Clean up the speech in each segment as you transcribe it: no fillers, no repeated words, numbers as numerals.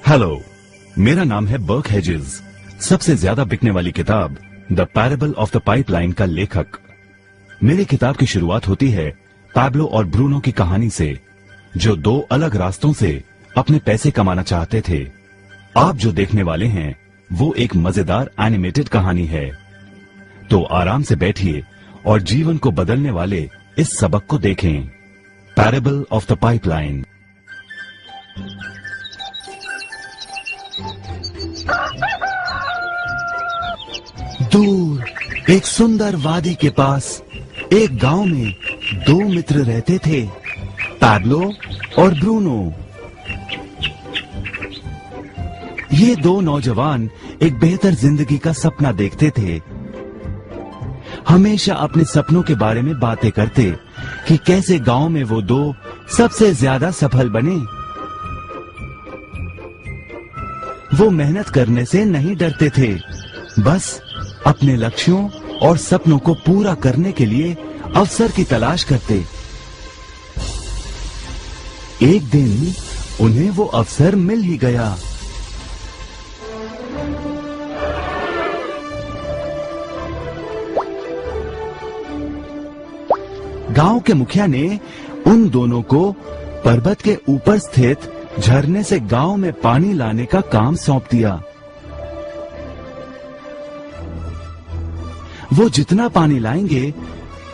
Hello, मेरा नाम है बर्क हेजेस। सबसे ज्यादा बिकने वाली किताब the parable of the pipeline का लेखक। मेरी किताब की शुरुआत होती है पैब्लो और ब्रूनो की कहानी से, जो दो अलग रास्तों से अपने पैसे कमाना चाहते थे। आप जो देखने वाले हैं वो एक मजेदार एनिमेटेड कहानी है। तो आराम से बैठिए और जीवन को बदलने वाले इस सबक को देखें, पैराबल ऑफ द पाइपलाइन। दूर एक सुंदर वादी के पास एक गांव में दो मित्र रहते थे, पैब्लो और ब्रूनो। ये दो नौजवान एक बेहतर जिंदगी का सपना देखते थे। हमेशा अपने सपनों के बारे में बातें करते कि कैसे गांव में वो दो सबसे ज्यादा सफल बने। वो मेहनत करने से नहीं डरते थे, बस अपने लक्ष्यों और सपनों को पूरा करने के लिए अवसर की तलाश करते। एक दिन उन्हें वो अवसर मिल ही गया। गांव के मुखिया ने उन दोनों को पर्वत के ऊपर स्थित झरने से गांव में पानी लाने का काम सौंप दिया। वो जितना पानी लाएंगे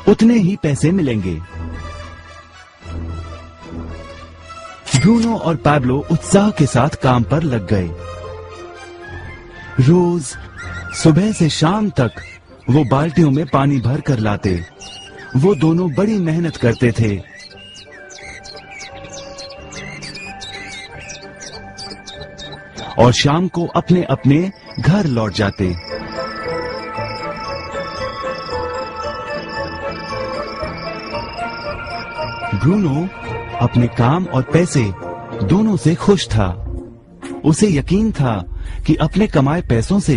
उतने ही पैसे मिलेंगे। ब्रूनो और पैब्लो उत्साह के साथ काम पर लग गए। रोज सुबह से शाम तक वो बाल्टियों में पानी भर कर लाते। वो दोनों बड़ी मेहनत करते थे। और शाम को अपने अपने घर लौट जाते। ब्रूनो अपने काम और पैसे दोनों से खुश था। उसे यकीन था कि अपने कमाए पैसों से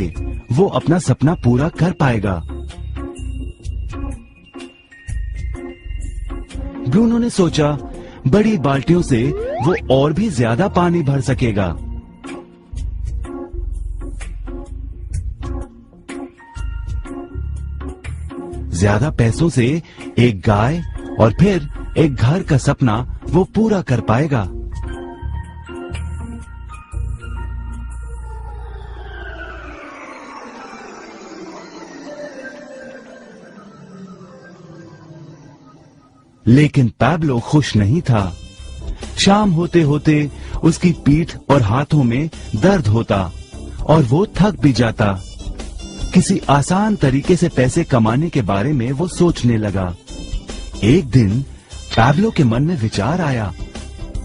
वो अपना सपना पूरा कर पाएगा। ब्रूनो ने सोचा बड़ी बाल्टियों से वो और भी ज्यादा पानी भर सकेगा। ज्यादा पैसों से एक गाय और फिर एक घर का सपना वो पूरा कर पाएगा। लेकिन पैब्लो खुश नहीं था। शाम होते होते उसकी पीठ और हाथों में दर्द होता और वो थक भी जाता। किसी आसान तरीके से पैसे कमाने के बारे में वो सोचने लगा। एक दिन पैब्लो के मन में विचार आया,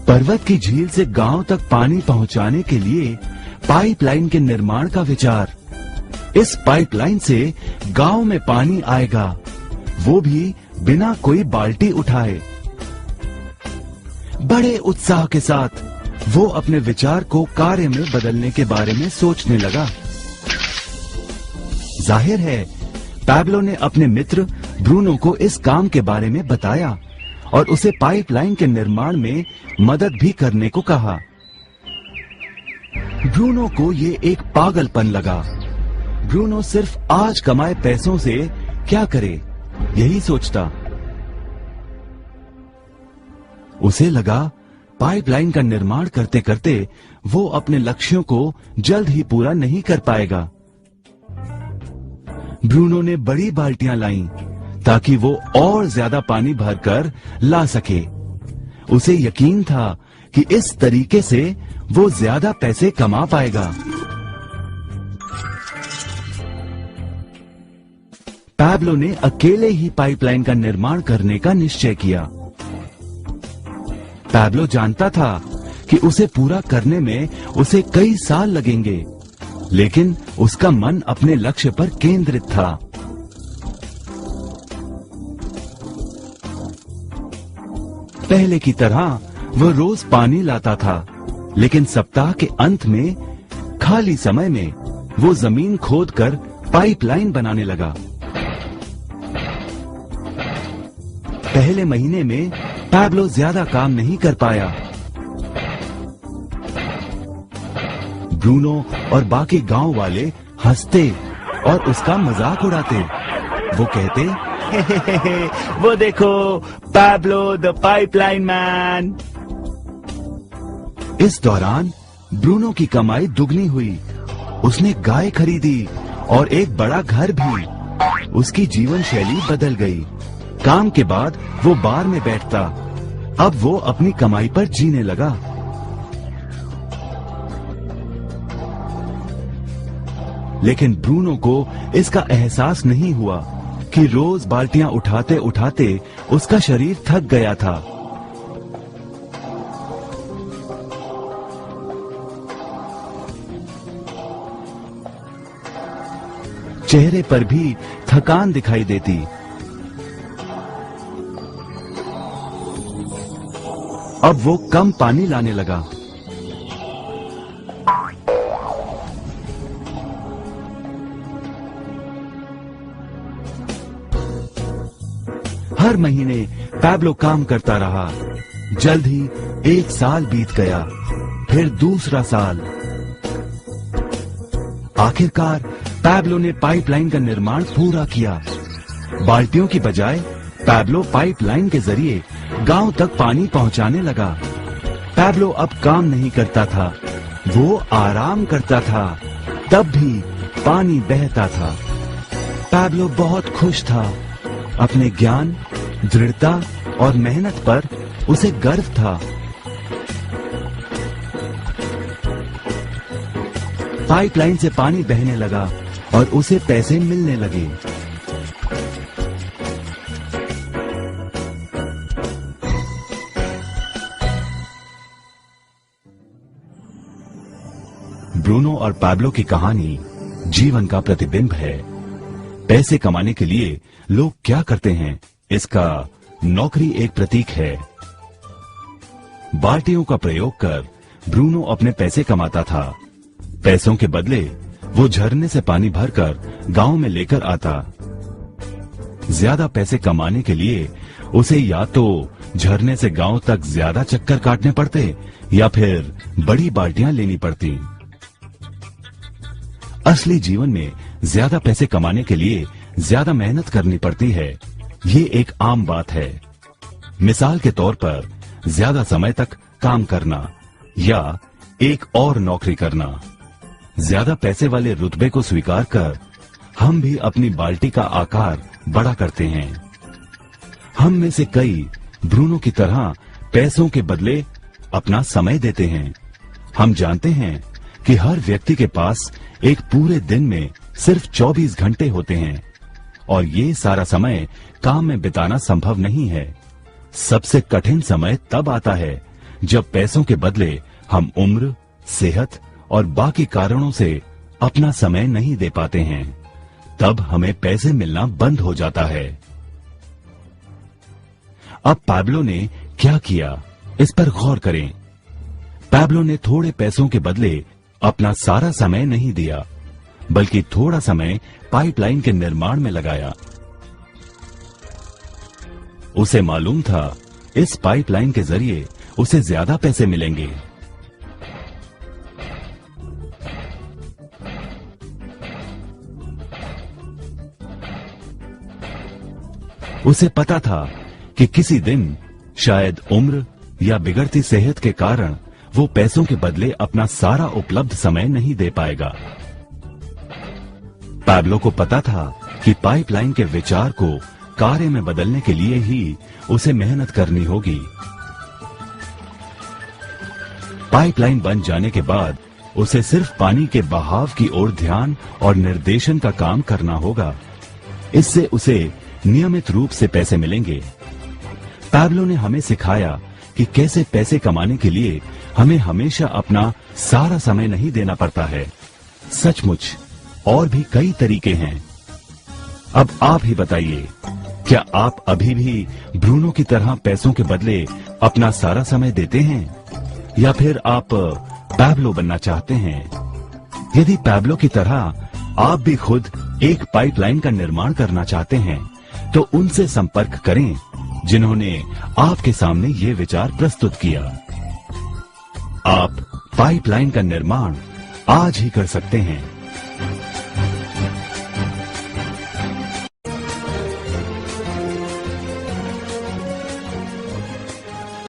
पर्वत की झील से गांव तक पानी पहुंचाने के लिए पाइपलाइन के निर्माण का विचार। इस पाइपलाइन से गांव में पानी आएगा, वो भी बिना कोई बाल्टी उठाए। बड़े उत्साह के साथ वो अपने विचार को कार्य में बदलने के बारे में सोचने लगा। जाहिर है पैब्लो ने अपने मित्र ब्रूनो को इस काम के बारे में बताया और उसे पाइपलाइन के निर्माण में मदद भी करने को कहा। ब्रूनो को ये एक पागलपन लगा। ब्रूनो सिर्फ आज कमाए पैसों से क्या करे, यही सोचता। उसे लगा पाइपलाइन का निर्माण करते करते वो अपने लक्ष्यों को जल्द ही पूरा नहीं कर पाएगा। ब्रूनो ने बड़ी बाल्टियां लाईं ताकि वो और ज्यादा पानी भरकर ला सके। उसे यकीन था कि इस तरीके से वो ज्यादा पैसे कमा पाएगा। पैब्लो ने अकेले ही पाइपलाइन का निर्माण करने का निश्चय किया। पैब्लो जानता था कि उसे पूरा करने में उसे कई साल लगेंगे, लेकिन उसका मन अपने लक्ष्य पर केंद्रित था। पहले की तरह वो रोज पानी लाता था, लेकिन सप्ताह के अंत में खाली समय में वो जमीन खोदकर पाइपलाइन बनाने लगा। पहले महीने में पैब्लो ज्यादा काम नहीं कर पाया। ब्रूनो और बाकी गांव वाले हंसते और उसका मजाक उड़ाते। वो कहते, हे हे हे हे, वो देखो पैब्लो द पाइपलाइन मैन। इस दौरान ब्रूनो की कमाई दुगनी हुई। उसने गाय खरीदी और एक बड़ा घर भी। उसकी जीवन शैली बदल गई। काम के बाद वो बार में बैठता। अब वो अपनी कमाई पर जीने लगा। लेकिन ब्रूनो को इसका एहसास नहीं हुआ कि रोज बाल्टियां उठाते उठाते उसका शरीर थक गया था। चेहरे पर भी थकान दिखाई देती। अब वो कम पानी लाने लगा। हर महीने पैब्लो काम करता रहा। जल्द ही 1 साल बीत गया, फिर दूसरा साल। आखिरकार पैब्लो ने पाइपलाइन का निर्माण पूरा किया। बाल्टियों की बजाय पैब्लो पाइपलाइन के जरिए गांव तक पानी पहुंचाने लगा। पैब्लो अब काम नहीं करता था, वो आराम करता था। तब भी पानी बहता था। पैब्लो बहुत खुश था। अपने ज्ञान, दृढ़ता और मेहनत पर उसे गर्व था। पाइपलाइन से पानी बहने लगा और उसे पैसे मिलने लगे। ब्रूनो और पैब्लो की कहानी जीवन का प्रतिबिंब है। पैसे कमाने के लिए लोग क्या करते हैं, इसका नौकरी एक प्रतीक है। बाल्टियों का प्रयोग कर ब्रूनो अपने पैसे कमाता था। पैसों के बदले वो झरने से पानी भरकर गांव में लेकर आता। ज्यादा पैसे कमाने के लिए उसे या तो झरने से गांव तक ज्यादा चक्कर काटने पड़ते या फिर बड़ी बाल्टियां लेनी पड़ती। असली जीवन में ज्यादा पैसे कमाने के लिए ज्यादा मेहनत करनी पड़ती है। ये एक आम बात है। मिसाल के तौर पर ज्यादा समय तक काम करना या एक और नौकरी करना। ज्यादा पैसे वाले रुतबे को स्वीकार कर हम भी अपनी बाल्टी का आकार बड़ा करते हैं। हम में से कई ब्रूनो की तरह पैसों के बदले अपना समय देते हैं। हम जानते हैं कि हर व्यक्ति के पास एक पूरे दिन में सिर्फ 24 घंटे होते हैं और ये सारा समय काम में बिताना संभव नहीं है। सबसे कठिन समय तब आता है जब पैसों के बदले हम उम्र, सेहत और बाकी कारणों से अपना समय नहीं दे पाते हैं। तब हमें पैसे मिलना बंद हो जाता है। अब पैब्लो ने क्या किया, इस पर गौर करें। पैब्लो ने थोड़े पैसों के बदले अपना सारा समय नहीं दिया, बल्कि थोड़ा समय पाइपलाइन के निर्माण में लगाया। उसे मालूम था इस पाइपलाइन के जरिए उसे ज्यादा पैसे मिलेंगे। उसे पता था कि किसी दिन शायद उम्र या बिगड़ती सेहत के कारण वो पैसों के बदले अपना सारा उपलब्ध समय नहीं दे पाएगा। पैब्लो को पता था कि पाइपलाइन के विचार को कार्य में बदलने के लिए ही उसे मेहनत करनी होगी। पाइपलाइन बन जाने के बाद उसे सिर्फ पानी के बहाव की ओर ध्यान और निर्देशन का काम करना होगा। इससे उसे नियमित रूप से पैसे मिलेंगे। पैब्लो ने हमें सिखाया कि कैसे पैसे कमाने के लिए हमें हमेशा अपना सारा समय नहीं देना पड़ता है। सचमुच और भी कई तरीके हैं। अब आप ही बताइए, क्या आप अभी भी ब्रूनो की तरह पैसों के बदले अपना सारा समय देते हैं या फिर आप पैब्लो बनना चाहते हैं? यदि पैब्लो की तरह आप भी खुद एक पाइपलाइन का निर्माण करना चाहते हैं तो उनसे संपर्क करें जिन्होंने आपके सामने ये विचार प्रस्तुत किया। आप पाइपलाइन का निर्माण आज ही कर सकते हैं।